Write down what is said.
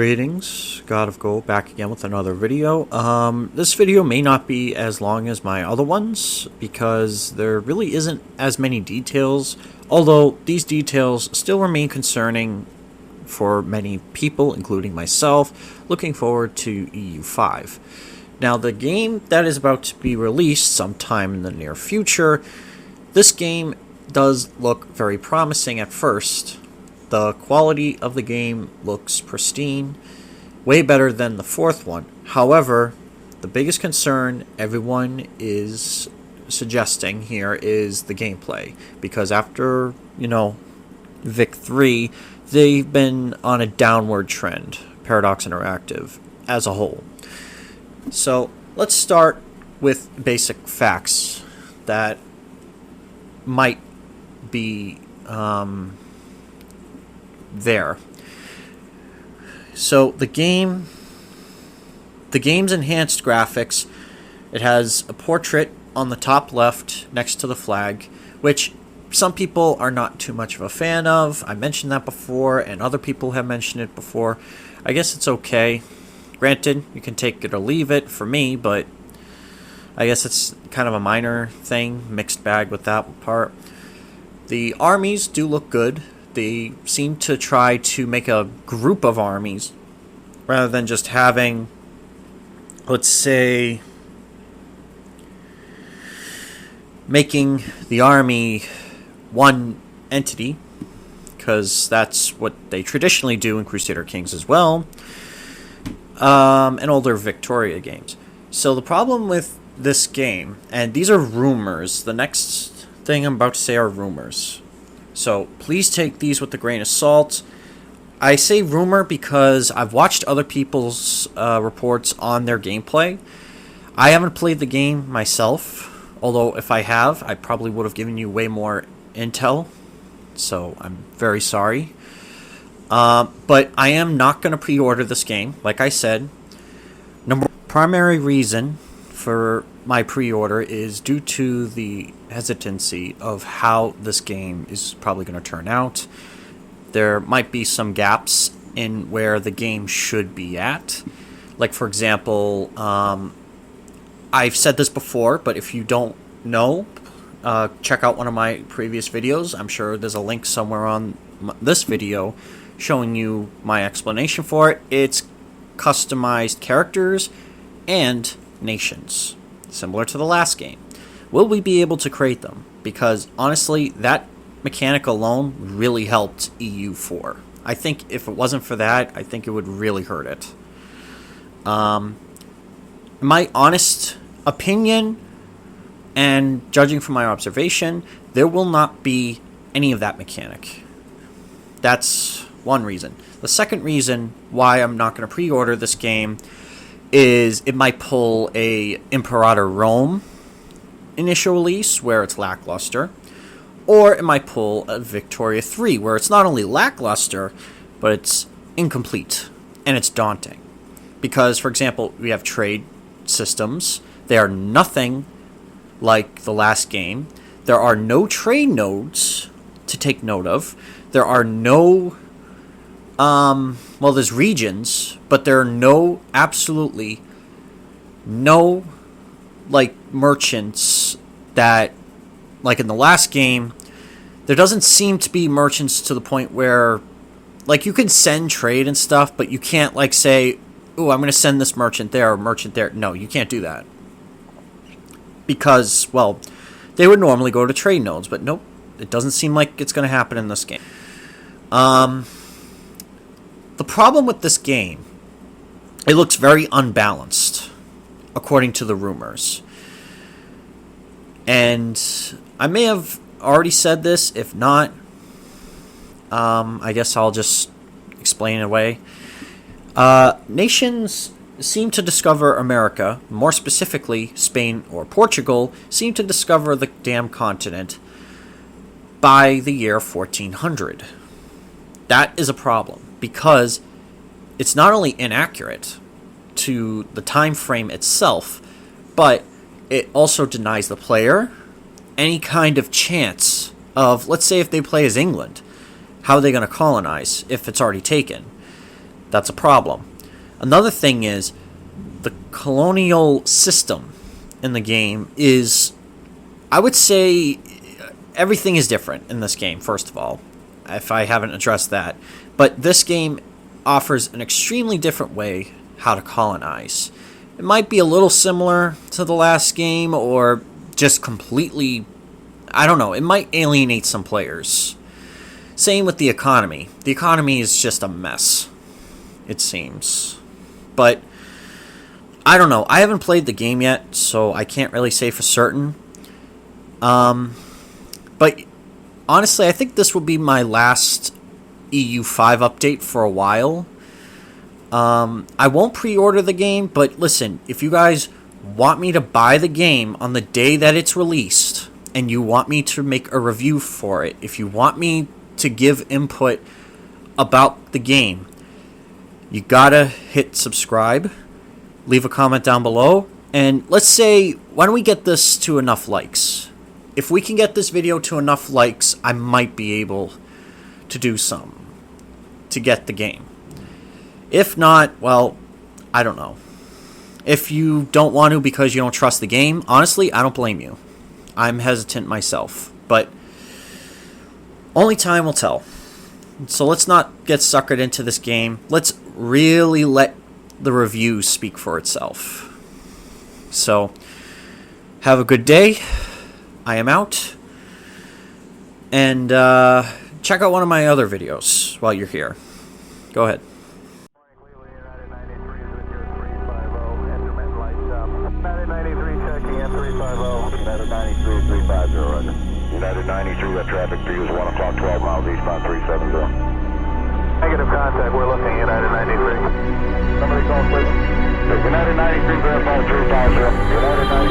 Greetings, God of Gold, back again with another video. This video may not be as long as my other ones because there really isn't as many details, although these details still remain concerning for many people, including myself, looking forward to EU5. Now, the game that is about to be released sometime in the near future, this game does look very promising at first. The quality of the game looks pristine, way better than the fourth one. However, the biggest concern everyone is suggesting here is the gameplay. Because after, Vic 3, they've been on a downward trend, Paradox Interactive, as a whole. So, let's start with basic facts that might be there. So the game's enhanced graphics, it has a portrait on the top left next to the flag, which some people are not too much of a fan of. I mentioned that before, and other people have mentioned it before. I guess it's okay. Granted, you can take it or leave it for me, but I guess it's kind of a minor thing, mixed bag with that part. The armies do look good. They seem to try to make a group of armies rather than just having, let's say, making the army one entity, because that's what they traditionally do in Crusader Kings as well, and older Victoria games. So the problem with this game, and these are rumors, the next thing I'm about to say are rumors. So please take these with a grain of salt. I say rumor because I've watched other people's reports on their gameplay. I haven't played the game myself, although if I have, I probably would have given you way more intel. So I'm very sorry. But I am not going to pre-order this game, like I said. Primary reason for my pre-order is due to the hesitancy of how this game is probably going to turn out. There might be some gaps in where the game should be at. Like, for example, I've said this before, but if you don't know, check out one of my previous videos. I'm sure there's a link somewhere on this video showing you my explanation for it. It's customized characters and nations, similar to the last game. Will we be able to create them? Because honestly, that mechanic alone really helped EU4. I think if it wasn't for that, I think it would really hurt it. My honest opinion, and judging from my observation, there will not be any of that mechanic. That's one reason. The second reason why I'm not going to pre-order this game is it might pull a Imperator Rome initial release where it's lackluster, or it might pull a Victoria 3 where it's not only lackluster, but it's incomplete and it's daunting. Because, for example, we have trade systems. They are nothing like the last game. There are no trade nodes to take note of. There are no there's regions, but there are absolutely no, merchants that, like in the last game, there doesn't seem to be merchants to the point where, you can send trade and stuff, but you can't, say, oh, I'm going to send this merchant there or merchant there. No, you can't do that. Because, they would normally go to trade nodes, but nope, it doesn't seem like it's going to happen in this game. The problem with this game, it looks very unbalanced, according to the rumors. And I may have already said this. If not, I guess I'll just explain it away. Nations seem to discover America, more specifically Spain or Portugal, seem to discover the damn continent by the year 1400. That is a problem, because it's not only inaccurate to the time frame itself, but it also denies the player any kind of chance of, let's say if they play as England, how are they going to colonize if it's already taken? That's a problem. Another thing is the colonial system in the game is, I would say, everything is different in this game, first of all, if I haven't addressed that. But this game offers an extremely different way how to colonize. It might be a little similar to the last game, or just completely, I don't know, it might alienate some players. Same with the economy. The economy is just a mess, it seems. But I don't know. I haven't played the game yet, so I can't really say for certain. But honestly, I think this will be my last EU5 update for a while. I won't pre-order the game, but listen, if you guys want me to buy the game on the day that it's released, and you want me to make a review for it, if you want me to give input about the game, you gotta hit subscribe, leave a comment down below, and let's say, why don't we get this to enough likes? If we can get this video to enough likes, I might be able to do some to get the game. If not, well, I don't know. If you don't want to because you don't trust the game, honestly, I don't blame you. I'm hesitant myself, but only time will tell. So let's not get suckered into this game. Let's really let the review speak for itself. So, have a good day. I am out. And check out one of my other videos while you're here. Go ahead. United 93, that traffic view is 1 o'clock, 12 miles eastbound 370. Negative contact, we're looking United 93. Somebody call, please. United 93, verify 350. United 93.